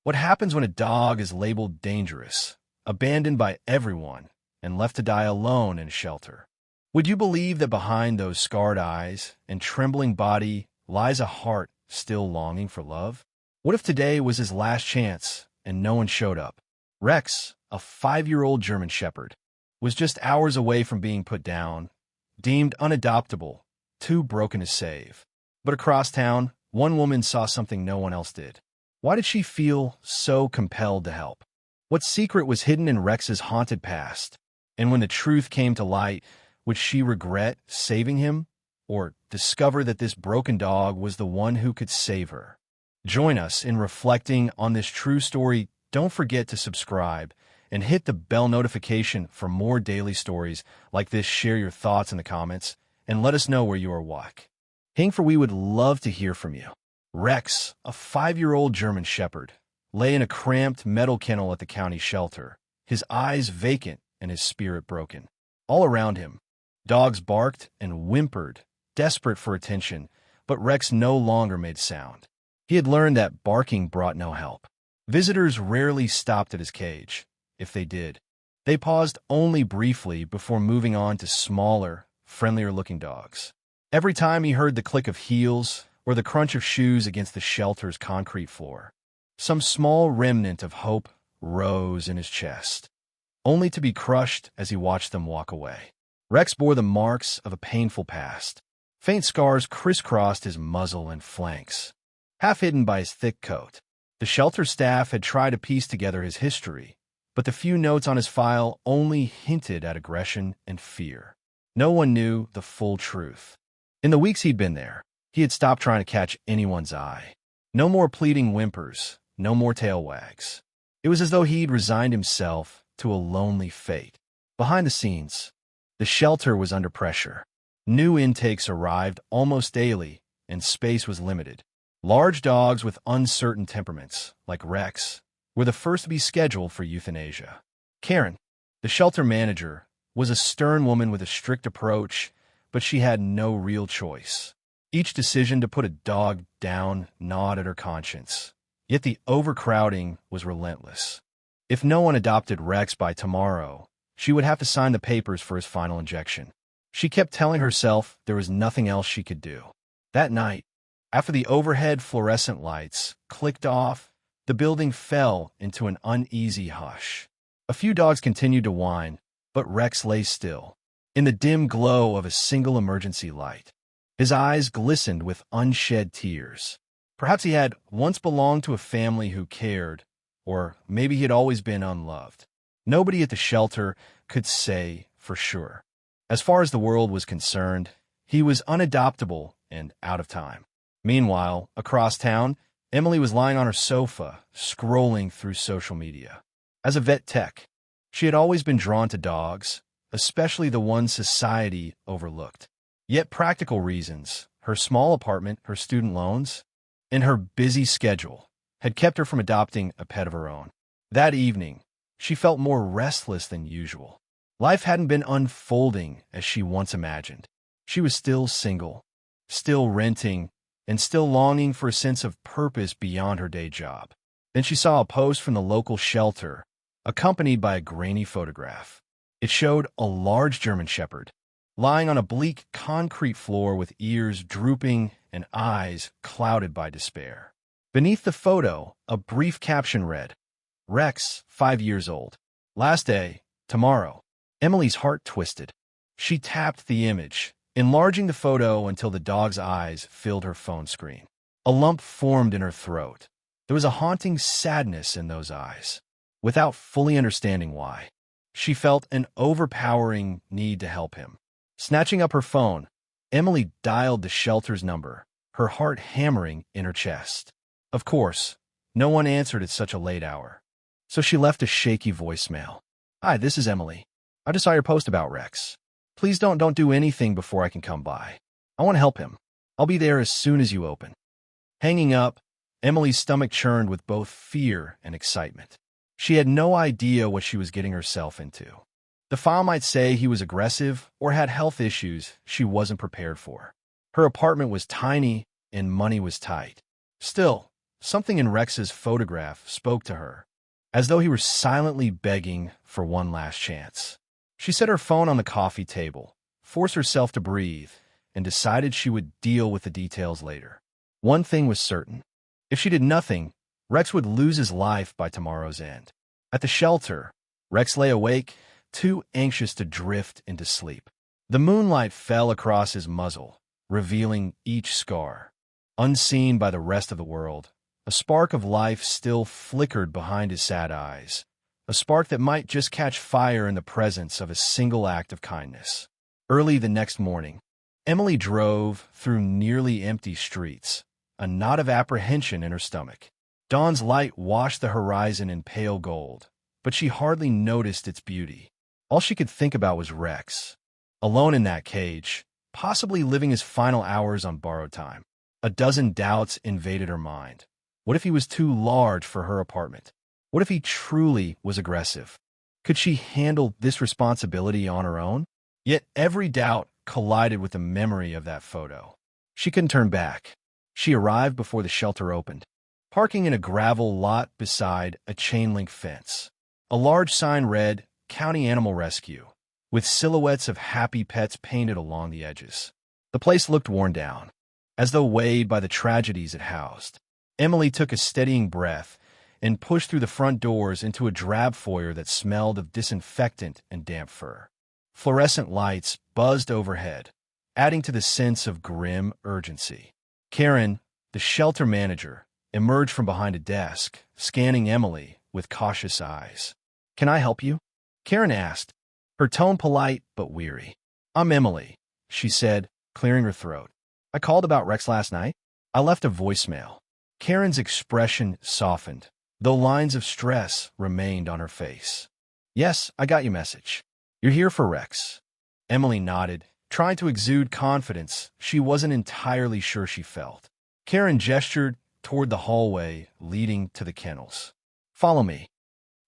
What happens when a dog is labeled dangerous, abandoned by everyone, and left to die alone in a shelter? Would you believe that behind those scarred eyes and trembling body lies a heart still longing for love? What if today was his last chance and no one showed up? Rex, a 5-year-old German Shepherd, was just hours away from being put down, deemed unadoptable, too broken to save. But across town, one woman saw something no one else did. Why did she feel so compelled to help? What secret was hidden in Rex's haunted past? And when the truth came to light, would she regret saving him, or discover that this broken dog was the one who could save her? Join us in reflecting on this true story. Don't forget to subscribe and hit the bell notification for more daily stories like this. Share your thoughts in the comments and let us know where you are watching, for we would love to hear from you. Rex, a 5-year-old German Shepherd, lay in a cramped metal kennel at the county shelter, his eyes vacant and his spirit broken. All around him, dogs barked and whimpered, desperate for attention, but Rex no longer made sound. He had learned that barking brought no help. Visitors rarely stopped at his cage. If they did, they paused only briefly before moving on to smaller, friendlier-looking dogs. Every time he heard the click of heels or the crunch of shoes against the shelter's concrete floor, some small remnant of hope rose in his chest, only to be crushed as he watched them walk away. Rex bore the marks of a painful past. Faint scars crisscrossed his muzzle and flanks, half hidden by his thick coat. The shelter staff had tried to piece together his history, but the few notes on his file only hinted at aggression and fear. No one knew the full truth. In the weeks he'd been there, he had stopped trying to catch anyone's eye. No more pleading whimpers, no more tail wags. It was as though he'd resigned himself to a lonely fate. Behind the scenes, the shelter was under pressure. New intakes arrived almost daily, and space was limited. Large dogs with uncertain temperaments, like Rex, were the first to be scheduled for euthanasia. Karen, the shelter manager, was a stern woman with a strict approach, but she had no real choice. Each decision to put a dog down gnawed at her conscience. Yet the overcrowding was relentless. If no one adopted Rex by tomorrow, she would have to sign the papers for his final injection. She kept telling herself there was nothing else she could do. That night, after the overhead fluorescent lights clicked off, the building fell into an uneasy hush. A few dogs continued to whine, but Rex lay still, in the dim glow of a single emergency light. His eyes glistened with unshed tears. Perhaps he had once belonged to a family who cared, or maybe he had always been unloved. Nobody at the shelter could say for sure. As far as the world was concerned, he was unadoptable and out of time. Meanwhile, across town, Emily was lying on her sofa, scrolling through social media. As a vet tech, she had always been drawn to dogs, especially the ones society overlooked. Yet practical reasons, her small apartment, her student loans, and her busy schedule had kept her from adopting a pet of her own. That evening, she felt more restless than usual. Life hadn't been unfolding as she once imagined. She was still single, still renting, and still longing for a sense of purpose beyond her day job. Then she saw a post from the local shelter, accompanied by a grainy photograph. It showed a large German Shepherd, lying on a bleak concrete floor with ears drooping and eyes clouded by despair. Beneath the photo, a brief caption read, "Rex, 5 years old. Last day, tomorrow." Emily's heart twisted. She tapped the image, enlarging the photo until the dog's eyes filled her phone screen. A lump formed in her throat. There was a haunting sadness in those eyes. Without fully understanding why, she felt an overpowering need to help him. Snatching up her phone, Emily dialed the shelter's number, her heart hammering in her chest. Of course, no one answered at such a late hour, so she left a shaky voicemail. "Hi, this is Emily. I just saw your post about Rex. Please don't do anything before I can come by. I want to help him. I'll be there as soon as you open." Hanging up, Emily's stomach churned with both fear and excitement. She had no idea what she was getting herself into. The file might say he was aggressive or had health issues she wasn't prepared for. Her apartment was tiny and money was tight. Still, something in Rex's photograph spoke to her, as though he were silently begging for one last chance. She set her phone on the coffee table, forced herself to breathe, and decided she would deal with the details later. One thing was certain. If she did nothing, Rex would lose his life by tomorrow's end. At the shelter, Rex lay awake, too anxious to drift into sleep. The moonlight fell across his muzzle, revealing each scar. Unseen by the rest of the world, a spark of life still flickered behind his sad eyes, a spark that might just catch fire in the presence of a single act of kindness. Early the next morning, Emily drove through nearly empty streets, a knot of apprehension in her stomach. Dawn's light washed the horizon in pale gold, but she hardly noticed its beauty. All she could think about was Rex, alone in that cage, possibly living his final hours on borrowed time. A dozen doubts invaded her mind. What if he was too large for her apartment? What if he truly was aggressive? Could she handle this responsibility on her own? Yet every doubt collided with the memory of that photo. She couldn't turn back. She arrived before the shelter opened, parking in a gravel lot beside a chain-link fence. A large sign read, "County Animal Rescue," with silhouettes of happy pets painted along the edges. The place looked worn down, as though weighed by the tragedies it housed. Emily took a steadying breath and pushed through the front doors into a drab foyer that smelled of disinfectant and damp fur. Fluorescent lights buzzed overhead, adding to the sense of grim urgency. Karen, the shelter manager, emerged from behind a desk, scanning Emily with cautious eyes. "Can I help you?" Karen asked, her tone polite but weary. "I'm Emily," she said, clearing her throat. "I called about Rex last night. I left a voicemail." Karen's expression softened, though lines of stress remained on her face. "Yes, I got your message. You're here for Rex." Emily nodded, trying to exude confidence she wasn't entirely sure she felt. Karen gestured toward the hallway leading to the kennels. "Follow me."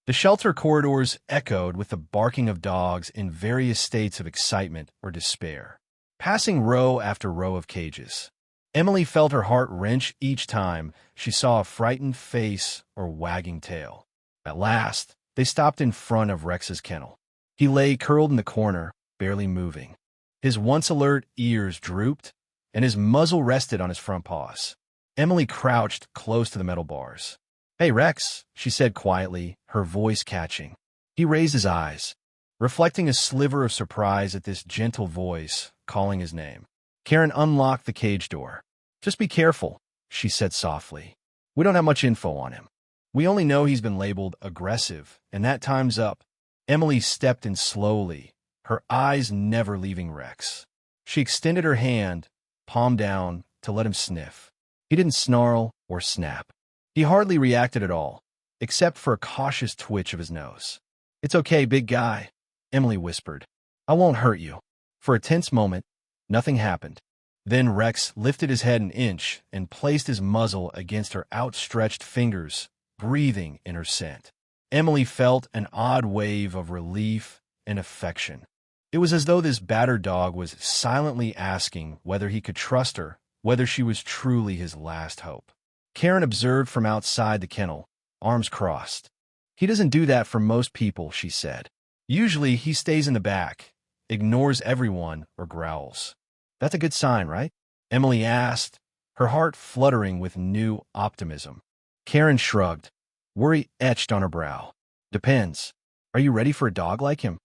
The shelter corridors echoed with the barking of dogs in various states of excitement or despair, passing row after row of cages. Emily felt her heart wrench each time she saw a frightened face or wagging tail. At last, they stopped in front of Rex's kennel. He lay curled in the corner, barely moving. His once alert ears drooped, and his muzzle rested on his front paws. Emily crouched close to the metal bars. "Hey, Rex," she said quietly, her voice catching. He raised his eyes, reflecting a sliver of surprise at this gentle voice calling his name. Karen unlocked the cage door. "Just be careful," she said softly. "We don't have much info on him. We only know he's been labeled aggressive, and that time's up." Emily stepped in slowly, her eyes never leaving Rex. She extended her hand, palm down, to let him sniff. He didn't snarl or snap. He hardly reacted at all, except for a cautious twitch of his nose. "It's okay, big guy," Emily whispered. "I won't hurt you." For a tense moment, nothing happened. Then Rex lifted his head an inch and placed his muzzle against her outstretched fingers, breathing in her scent. Emily felt an odd wave of relief and affection. It was as though this battered dog was silently asking whether he could trust her, whether she was truly his last hope. Karen observed from outside the kennel, arms crossed. "He doesn't do that for most people," she said. "Usually he stays in the back, ignores everyone, or growls." "That's a good sign, right?" Emily asked, her heart fluttering with new optimism. Karen shrugged, worry etched on her brow. "Depends. Are you ready for a dog like him?"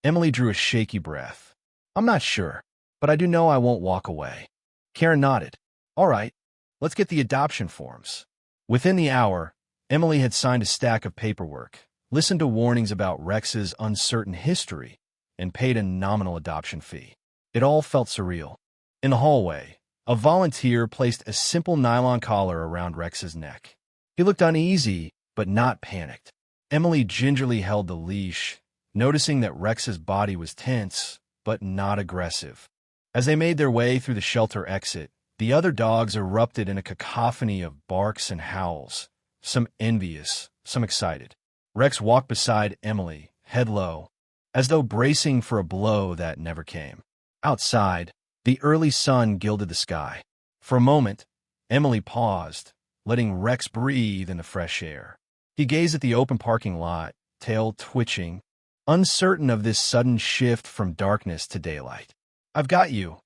Emily drew a shaky breath. "I'm not sure, but I do know I won't walk away." Karen nodded. "All right, let's get the adoption forms." Within the hour, Emily had signed a stack of paperwork, listened to warnings about Rex's uncertain history, and paid a nominal adoption fee. It all felt surreal. In the hallway, a volunteer placed a simple nylon collar around Rex's neck. He looked uneasy, but not panicked. Emily gingerly held the leash, noticing that Rex's body was tense, but not aggressive. As they made their way through the shelter exit, the other dogs erupted in a cacophony of barks and howls, some envious, some excited. Rex walked beside Emily, head low, as though bracing for a blow that never came. Outside, the early sun gilded the sky. For a moment, Emily paused, letting Rex breathe in the fresh air. He gazed at the open parking lot, tail twitching, uncertain of this sudden shift from darkness to daylight. "I've got you,"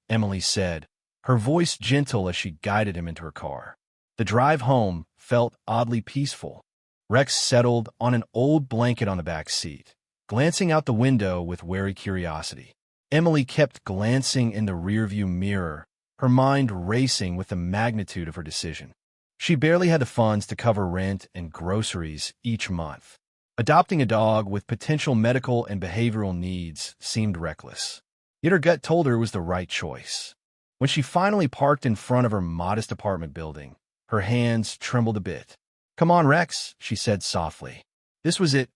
Emily said, her voice gentle as she guided him into her car. The drive home felt oddly peaceful. Rex settled on an old blanket on the back seat, glancing out the window with wary curiosity. Emily kept glancing in the rearview mirror, her mind racing with the magnitude of her decision. She barely had the funds to cover rent and groceries each month. Adopting a dog with potential medical and behavioral needs seemed reckless. Yet her gut told her it was the right choice. When she finally parked in front of her modest apartment building, her hands trembled a bit. "Come on, Rex," she said softly. This was it.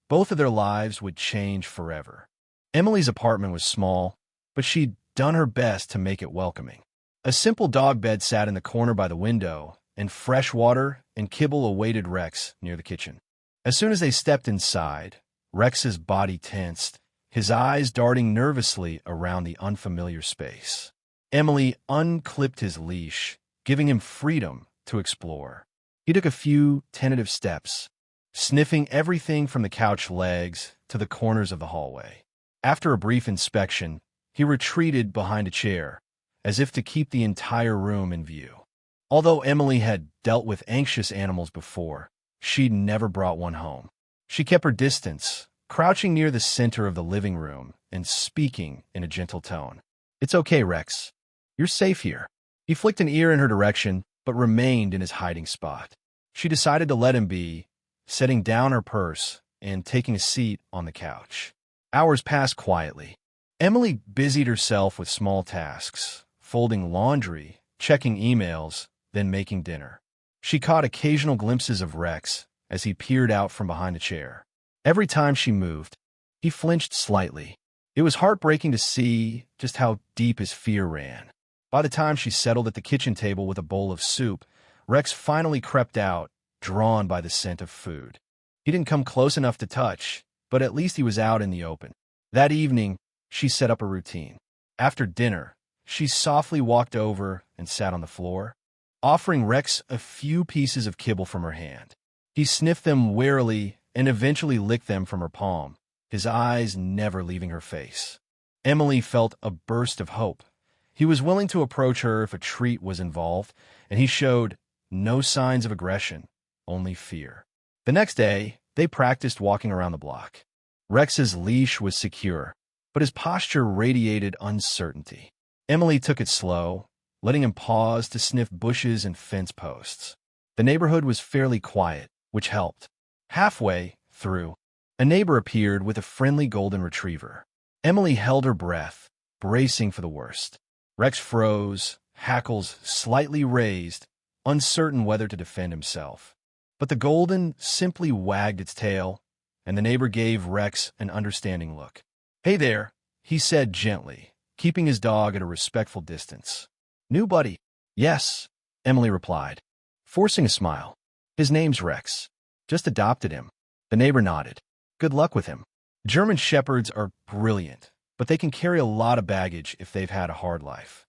Both of their lives would change forever. Emily's apartment was small, but she'd done her best to make it welcoming. A simple dog bed sat in the corner by the window, and fresh water and kibble awaited Rex near the kitchen. As soon as they stepped inside, Rex's body tensed, his eyes darting nervously around the unfamiliar space. Emily unclipped his leash, giving him freedom to explore. He took a few tentative steps, sniffing everything from the couch legs to the corners of the hallway. After a brief inspection, he retreated behind a chair, as if to keep the entire room in view. Although Emily had dealt with anxious animals before, she'd never brought one home. She kept her distance, crouching near the center of the living room and speaking in a gentle tone. "It's okay, Rex. You're safe here." He flicked an ear in her direction, but remained in his hiding spot. She decided to let him be, setting down her purse and taking a seat on the couch. Hours passed quietly. Emily busied herself with small tasks, folding laundry, checking emails, then making dinner. She caught occasional glimpses of Rex as he peered out from behind a chair. Every time she moved, he flinched slightly. It was heartbreaking to see just how deep his fear ran. By the time she settled at the kitchen table with a bowl of soup, Rex finally crept out, drawn by the scent of food. He didn't come close enough to touch, but at least he was out in the open. That evening, she set up a routine. After dinner, she softly walked over and sat on the floor, offering Rex a few pieces of kibble from her hand. He sniffed them warily and eventually licked them from her palm, his eyes never leaving her face. Emily felt a burst of hope. He was willing to approach her if a treat was involved, and he showed no signs of aggression, only fear. The next day, they practiced walking around the block. Rex's leash was secure, but his posture radiated uncertainty. Emily took it slow, letting him pause to sniff bushes and fence posts. The neighborhood was fairly quiet, which helped. Halfway through, a neighbor appeared with a friendly golden retriever. Emily held her breath, bracing for the worst. Rex froze, hackles slightly raised, uncertain whether to defend himself. But the golden simply wagged its tail, and the neighbor gave Rex an understanding look. "Hey there," he said gently, keeping his dog at a respectful distance. "New buddy?" "Yes," Emily replied, forcing a smile. "His name's Rex. Just adopted him." The neighbor nodded. "Good luck with him. German Shepherds are brilliant, but they can carry a lot of baggage if they've had a hard life."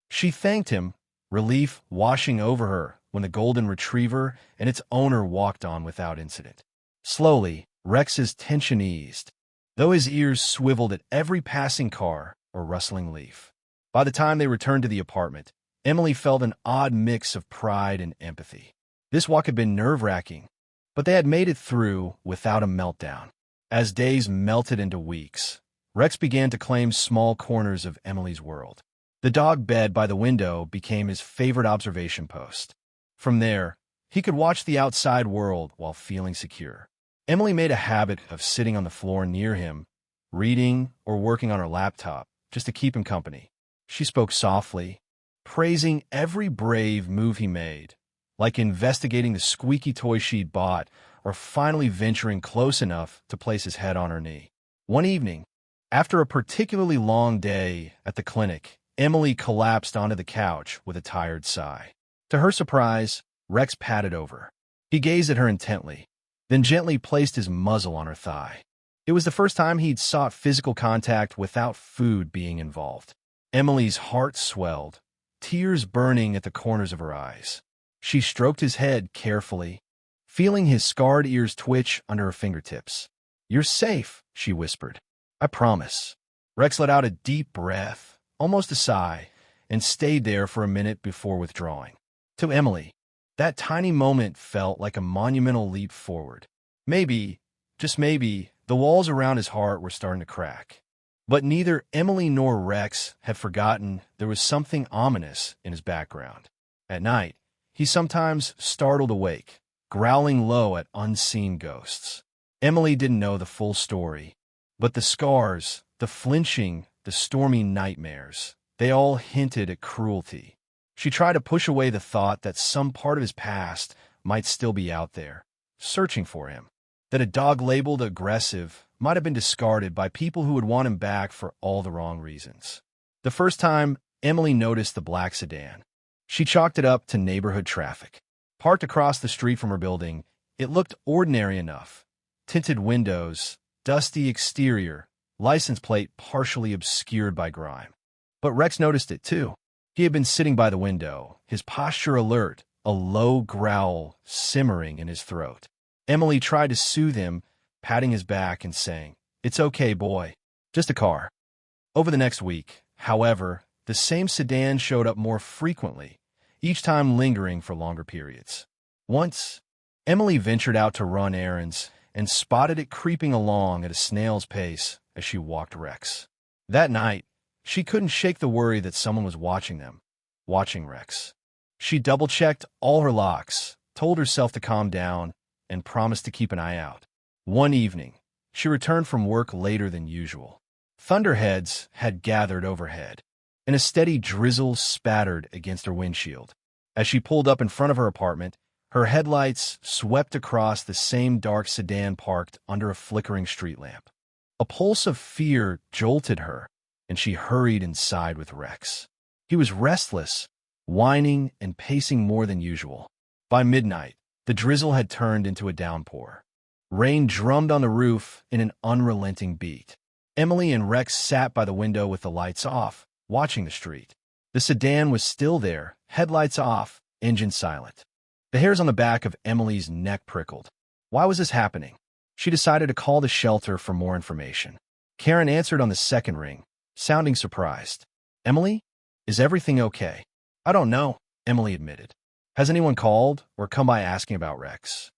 She thanked him, relief washing over her when the golden retriever and its owner walked on without incident. Slowly, Rex's tension eased, though his ears swiveled at every passing car or rustling leaf. By the time they returned to the apartment, Emily felt an odd mix of pride and empathy. This walk had been nerve-wracking, but they had made it through without a meltdown. As days melted into weeks, Rex began to claim small corners of Emily's world. The dog bed by the window became his favorite observation post. From there, he could watch the outside world while feeling secure. Emily made a habit of sitting on the floor near him, reading or working on her laptop, just to keep him company. She spoke softly, praising every brave move he made, like investigating the squeaky toy she'd bought or finally venturing close enough to place his head on her knee. One evening, after a particularly long day at the clinic, Emily collapsed onto the couch with a tired sigh. To her surprise, Rex patted over. He gazed at her intently, then gently placed his muzzle on her thigh. It was the first time he'd sought physical contact without food being involved. Emily's heart swelled, tears burning at the corners of her eyes. She stroked his head carefully, feeling his scarred ears twitch under her fingertips. "You're safe," she whispered. "I promise." Rex let out a deep breath, almost a sigh, and stayed there for a minute before withdrawing. To Emily, that tiny moment felt like a monumental leap forward. Maybe, just maybe, the walls around his heart were starting to crack. But neither Emily nor Rex had forgotten there was something ominous in his background. At night, he sometimes startled awake, growling low at unseen ghosts. Emily didn't know the full story, but the scars, the flinching, the stormy nightmares, they all hinted at cruelty. She tried to push away the thought that some part of his past might still be out there, searching for him. That a dog labeled aggressive might have been discarded by people who would want him back for all the wrong reasons. The first time Emily noticed the black sedan, she chalked it up to neighborhood traffic. Parked across the street from her building, it looked ordinary enough. Tinted windows, dusty exterior, license plate partially obscured by grime. But Rex noticed it too. He had been sitting by the window, his posture alert, a low growl simmering in his throat. Emily tried to soothe him, patting his back and saying, "It's okay, boy. Just a car." Over the next week, however, the same sedan showed up more frequently, each time lingering for longer periods. Once, Emily ventured out to run errands and spotted it creeping along at a snail's pace as she walked Rex. That night, she couldn't shake the worry that someone was watching them, watching Rex. She double-checked all her locks, told herself to calm down, and promised to keep an eye out. One evening, she returned from work later than usual. Thunderheads had gathered overhead, and a steady drizzle spattered against her windshield. As she pulled up in front of her apartment, her headlights swept across the same dark sedan parked under a flickering street lamp. A pulse of fear jolted her, and she hurried inside with Rex. He was restless, whining and pacing more than usual. By midnight, the drizzle had turned into a downpour. Rain drummed on the roof in an unrelenting beat. Emily and Rex sat by the window with the lights off, watching the street. The sedan was still there, headlights off, engine silent. The hairs on the back of Emily's neck prickled. Why was this happening? She decided to call the shelter for more information. Karen answered on the second ring, sounding surprised. "Emily? Is everything okay?" "I don't know," Emily admitted. "Has anyone called or come by asking about Rex?"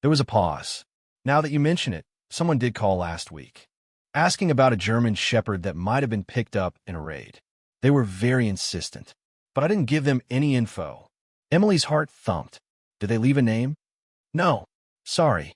There was a pause. "Now that you mention it, someone did call last week, asking about a German shepherd that might have been picked up in a raid. They were very insistent, but I didn't give them any info." Emily's heart thumped. "Did they leave a name?" "No. Sorry."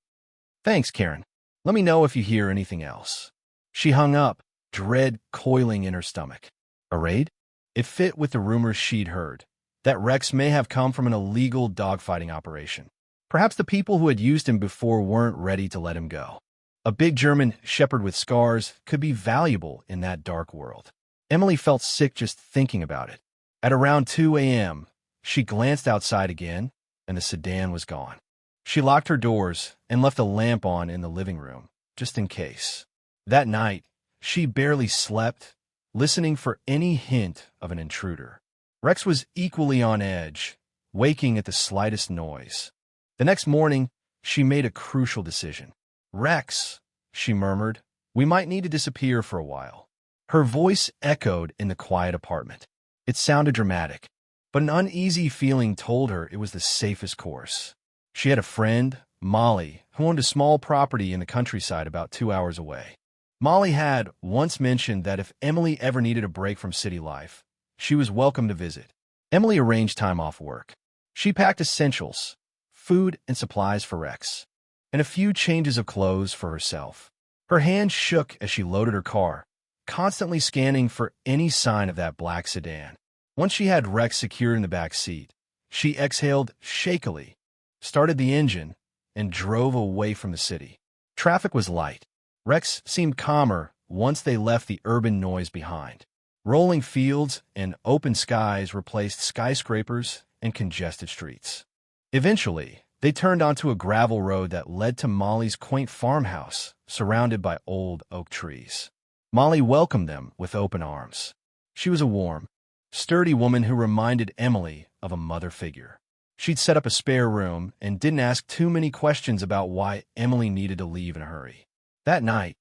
"Thanks, Karen. Let me know if you hear anything else." She hung up, dread coiling in her stomach. A raid? It fit with the rumors she'd heard, that Rex may have come from an illegal dogfighting operation. Perhaps the people who had used him before weren't ready to let him go. A big German shepherd with scars could be valuable in that dark world. Emily felt sick just thinking about it. At around 2 a.m., she glanced outside again, and the sedan was gone. She locked her doors and left a lamp on in the living room, just in case. That night, she barely slept, listening for any hint of an intruder. Rex was equally on edge, waking at the slightest noise. The next morning, she made a crucial decision. "Rex," she murmured, "we might need to disappear for a while." Her voice echoed in the quiet apartment. It sounded dramatic, but an uneasy feeling told her it was the safest course. She had a friend, Molly, who owned a small property in the countryside about 2 hours away. Molly had once mentioned that if Emily ever needed a break from city life, she was welcome to visit. Emily arranged time off work. She packed essentials, food and supplies for Rex, and a few changes of clothes for herself. Her hand shook as she loaded her car, constantly scanning for any sign of that black sedan. Once she had Rex secured in the back seat, she exhaled shakily, started the engine, and drove away from the city. Traffic was light. Rex seemed calmer once they left the urban noise behind. Rolling fields and open skies replaced skyscrapers and congested streets. Eventually, they turned onto a gravel road that led to Molly's quaint farmhouse, surrounded by old oak trees. Molly welcomed them with open arms. She was a warm, sturdy woman who reminded Emily of a mother figure. She'd set up a spare room and didn't ask too many questions about why Emily needed to leave in a hurry. That night,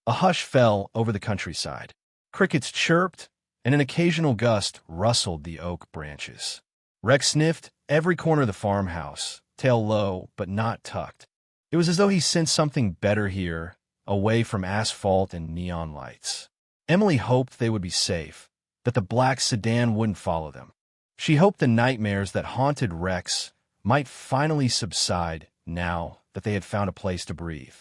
a hush fell over the countryside. Crickets chirped, and an occasional gust rustled the oak branches. Rex sniffed every corner of the farmhouse, tail low but not tucked. It was as though he sensed something better here, away from asphalt and neon lights. Emily hoped they would be safe, that the black sedan wouldn't follow them. She hoped the nightmares that haunted Rex might finally subside now that they had found a place to breathe.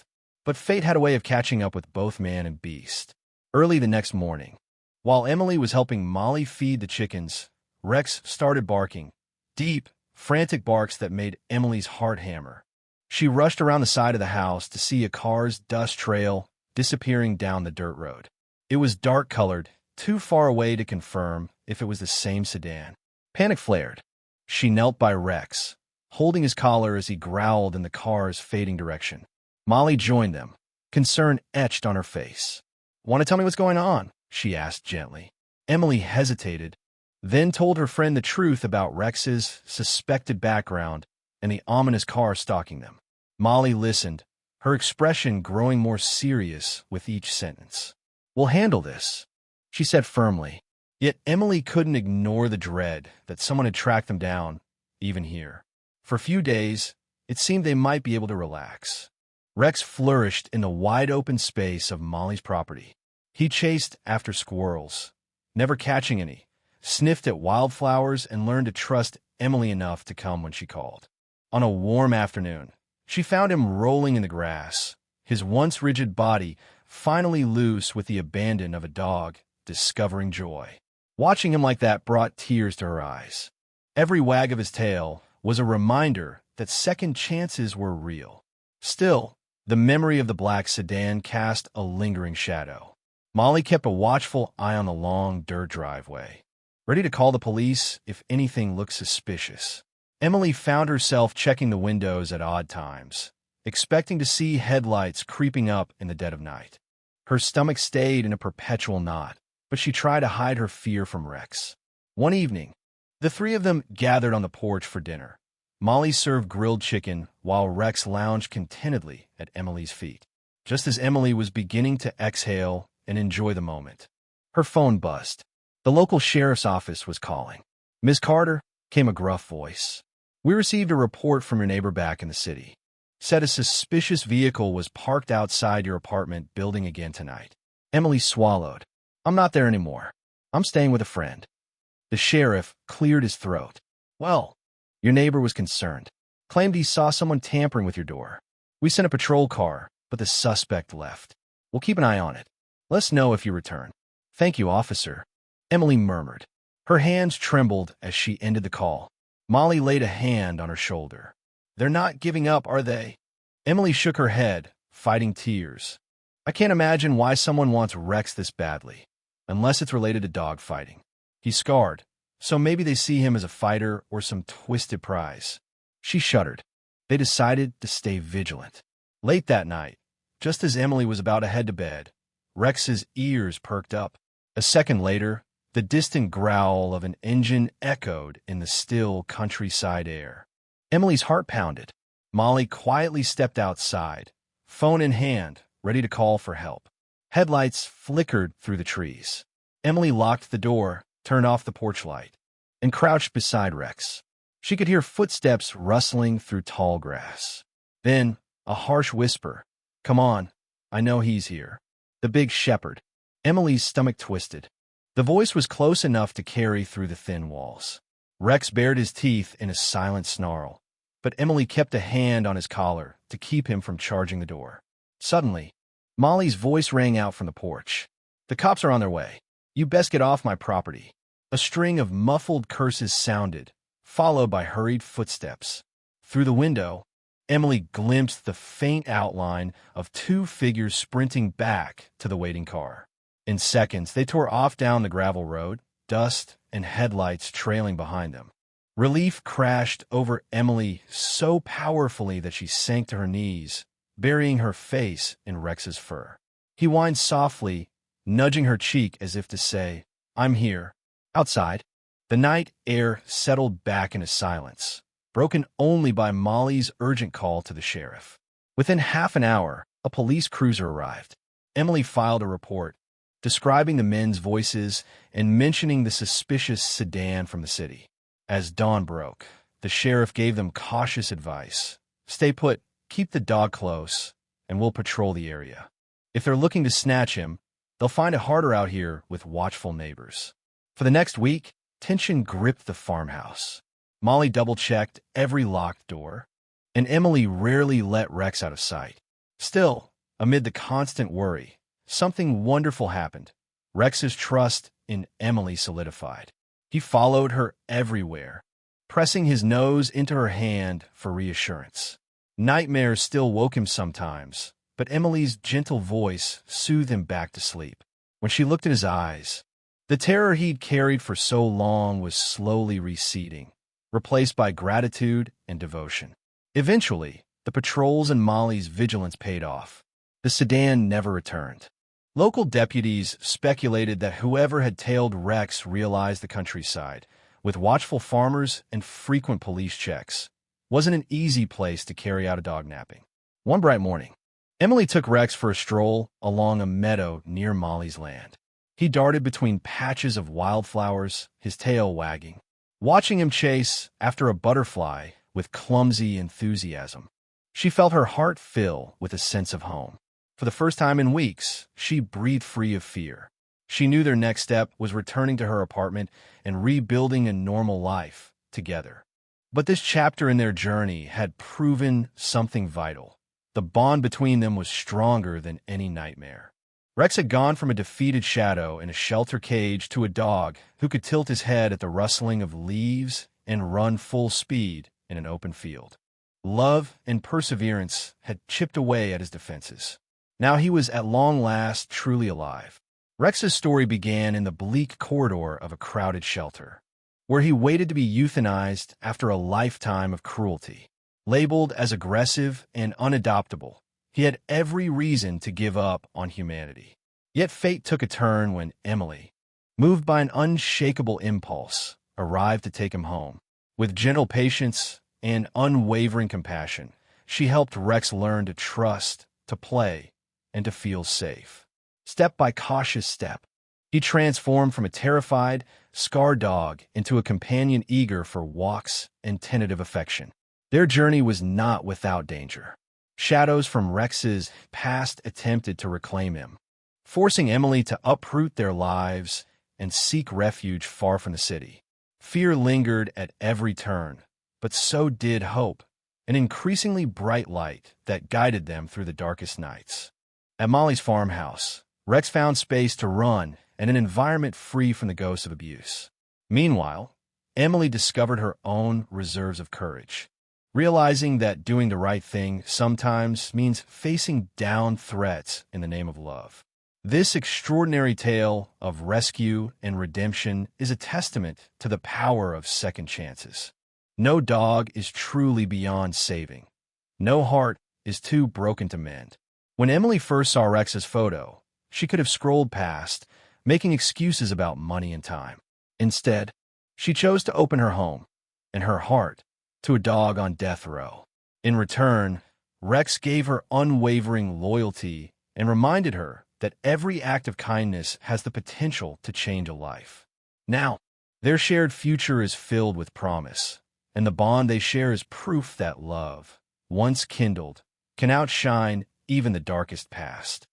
But fate had a way of catching up with both man and beast. Early the next morning, while Emily was helping Molly feed the chickens, Rex started barking, deep, frantic barks that made Emily's heart hammer. She rushed around the side of the house to see a car's dust trail disappearing down the dirt road. It was dark-colored, too far away to confirm if it was the same sedan. Panic flared. She knelt by Rex, holding his collar as he growled in the car's fading direction. Molly joined them, concern etched on her face. "Want to tell me what's going on?" she asked gently. Emily hesitated, then told her friend the truth about Rex's suspected background and the ominous car stalking them. Molly listened, her expression growing more serious with each sentence. "We'll handle this," she said firmly. Yet Emily couldn't ignore the dread that someone had tracked them down, even here. For a few days, it seemed they might be able to relax. Rex flourished in the wide-open space of Molly's property. He chased after squirrels, never catching any, sniffed at wildflowers, and learned to trust Emily enough to come when she called. On a warm afternoon, she found him rolling in the grass, his once rigid body finally loose with the abandon of a dog discovering joy. Watching him like that brought tears to her eyes. Every wag of his tail was a reminder that second chances were real. Still, the memory of the black sedan cast a lingering shadow. Molly kept a watchful eye on the long dirt driveway, ready to call the police if anything looked suspicious. Emily found herself checking the windows at odd times, expecting to see headlights creeping up in the dead of night. Her stomach stayed in a perpetual knot, but she tried to hide her fear from Rex. One evening, the three of them gathered on the porch for dinner. Molly served grilled chicken while Rex lounged contentedly at Emily's feet. Just as Emily was beginning to exhale and enjoy the moment, her phone buzzed. The local sheriff's office was calling. "Miss Carter," came a gruff voice. "We received a report from your neighbor back in the city. Said a suspicious vehicle was parked outside your apartment building again tonight." Emily swallowed. "I'm not there anymore. I'm staying with a friend." The sheriff cleared his throat. "Well, your neighbor was concerned. Claimed he saw someone tampering with your door. We sent a patrol car, but the suspect left. We'll keep an eye on it. Let us know if you return." "Thank you, officer," Emily murmured. Her hands trembled as she ended the call. Molly laid a hand on her shoulder. "They're not giving up, are they?" Emily shook her head, fighting tears. "I can't imagine why someone wants Rex this badly, unless it's related to dogfighting. He's scarred, so maybe they see him as a fighter or some twisted prize." She shuddered. They decided to stay vigilant. Late that night, just as Emily was about to head to bed, Rex's ears perked up. A second later, the distant growl of an engine echoed in the still countryside air. Emily's heart pounded. Molly quietly stepped outside, phone in hand, ready to call for help. Headlights flickered through the trees. Emily locked the door, turned off the porch light, and crouched beside Rex. She could hear footsteps rustling through tall grass. Then, a harsh whisper. "Come on, I know he's here." The big shepherd. Emily's stomach twisted. The voice was close enough to carry through the thin walls. Rex bared his teeth in a silent snarl, but Emily kept a hand on his collar to keep him from charging the door. Suddenly, Molly's voice rang out from the porch. "The cops are on their way. You best get off my property." A string of muffled curses sounded, followed by hurried footsteps. Through the window, Emily glimpsed the faint outline of two figures sprinting back to the waiting car. In seconds, they tore off down the gravel road, dust and headlights trailing behind them. Relief crashed over Emily so powerfully that she sank to her knees, burying her face in Rex's fur. He whined softly, nudging her cheek as if to say, "I'm here." Outside, the night air settled back into silence, broken only by Molly's urgent call to the sheriff. Within half an hour, a police cruiser arrived. Emily filed a report, describing the men's voices and mentioning the suspicious sedan from the city. As dawn broke, the sheriff gave them cautious advice. Stay put, keep the dog close, and we'll patrol the area. If they're looking to snatch him, they'll find it harder out here with watchful neighbors. For the next week, tension gripped the farmhouse. Molly double-checked every locked door, and Emily rarely let Rex out of sight. Still, amid the constant worry, something wonderful happened. Rex's trust in Emily solidified. He followed her everywhere, pressing his nose into her hand for reassurance. Nightmares still woke him sometimes, but Emily's gentle voice soothed him back to sleep. When she looked in his eyes, the terror he'd carried for so long was slowly receding, replaced by gratitude and devotion. Eventually, the patrols and Molly's vigilance paid off. The sedan never returned. Local deputies speculated that whoever had tailed Rex realized the countryside, with watchful farmers and frequent police checks, wasn't an easy place to carry out a dog napping. One bright morning, Emily took Rex for a stroll along a meadow near Molly's land. He darted between patches of wildflowers, his tail wagging, watching him chase after a butterfly with clumsy enthusiasm. She felt her heart fill with a sense of home. For the first time in weeks, she breathed free of fear. She knew their next step was returning to her apartment and rebuilding a normal life together. But this chapter in their journey had proven something vital. The bond between them was stronger than any nightmare. Rex had gone from a defeated shadow in a shelter cage to a dog who could tilt his head at the rustling of leaves and run full speed in an open field. Love and perseverance had chipped away at his defenses. Now he was at long last truly alive. Rex's story began in the bleak corridor of a crowded shelter, where he waited to be euthanized after a lifetime of cruelty. Labeled as aggressive and unadoptable, he had every reason to give up on humanity. Yet fate took a turn when Emily, moved by an unshakable impulse, arrived to take him home. With gentle patience and unwavering compassion, she helped Rex learn to trust, to play, and to feel safe. Step by cautious step, he transformed from a terrified, scarred dog into a companion eager for walks and tentative affection. Their journey was not without danger. Shadows from Rex's past attempted to reclaim him, forcing Emily to uproot their lives and seek refuge far from the city. Fear lingered at every turn, but so did hope, an increasingly bright light that guided them through the darkest nights. At Molly's farmhouse, Rex found space to run and an environment free from the ghosts of abuse. Meanwhile, Emily discovered her own reserves of courage, realizing that doing the right thing sometimes means facing down threats in the name of love. This extraordinary tale of rescue and redemption is a testament to the power of second chances. No dog is truly beyond saving. No heart is too broken to mend. When Emily first saw Rex's photo, she could have scrolled past, making excuses about money and time. Instead, she chose to open her home and her heart to a dog on death row. In return, Rex gave her unwavering loyalty and reminded her that every act of kindness has the potential to change a life. Now, their shared future is filled with promise, and the bond they share is proof that love, once kindled, can outshine even the darkest past.